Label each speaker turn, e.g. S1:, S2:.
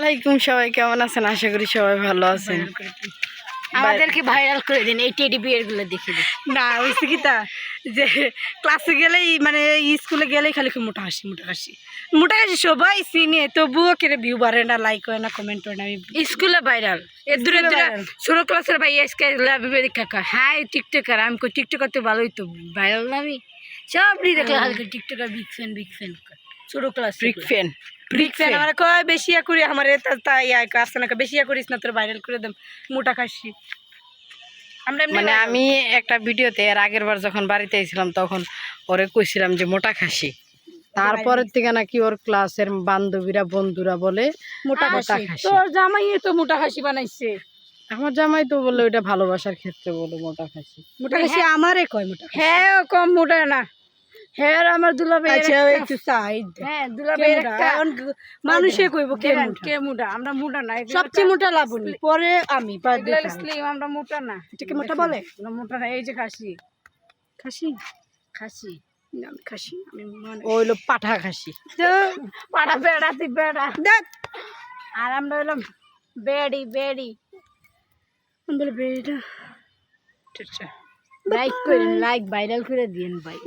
S1: আলাইকুম, সবাই কেমন আছেন? আশা করি সবাই ভালো আছেন।
S2: আমাদেরকে ভাইরাল করে দিন, এই টেডি বিয়ার গুলো দেখে দিন।
S1: না হয়েছে কি তা যে ক্লাসে গেলেই মানে স্কুলে গেলেই খালি মোটা হাসি মোটা হাসি মোটা হাসি সবাই চিনে, তবুও কেড়ে ভিউ বাড়ে না, লাইক হয় না, কমেন্ট হয় না।
S2: স্কুলে ভাইরাল এর দূরে দূরে
S1: viral।
S2: ছোট ক্লাসের ভাই এসকে লাইব্রেরি কাকা হ্যাঁ টিকটকার। আমি কই টিকটকার তো ভালোই, তো ভাইরাল না আমি সব দেখলে হালকা টিকটকার বিগ ফ্যান ছোট ক্লাস
S1: ব্রিক ফ্যান আমার কয় বেশি করি আমার আসছে না, বেশি করিস না, তোর ভাইরাল করে দেম মোটা খাসি। আমরা মানে আমি একটা ভিডিওতে এর আগের বার যখন বাড়িতে এসেছিলাম তখন ওরে কইছিলাম যে মোটা খাসি, তারপরের থেকে নাকি ওর ক্লাসের বান্ধবীরা বন্ধুরা বলে মোটা খাসি।
S2: তোর জামাই তো মোটা খাসি বানাইছে।
S1: আমার জামাই তো বললো এটা ভালোবাসার ক্ষেত্রে বলে মোটা খাসি। মোটা খাসি আমারে কয় মোটা।
S2: হ্যাঁ কম মোটা না, হ্যাঁ আমার দুলাভাই
S1: একটু সাইড।
S2: হ্যাঁ দুলাভাই
S1: মানুষে কইব
S2: কে মোটা, আমরা মোটা না,
S1: সবচেয়ে মোটা লাবণী, পরে আমি
S2: স্লিম, আমরা মোটা না।
S1: এটাকে মোটা বলে?
S2: আমরা মোটা না, এই যে খাসি
S1: খাসি
S2: খাসি
S1: আমি খাসি, আমি ওইলো পাঠা খাসি।
S2: পাড়া বেড়া তুই বেড়া আর আমরা হইলাম বেড়ি
S1: বলে বেড়া।
S2: লাইক করেন, লাইক ভাইরাল করে দিন ভাই।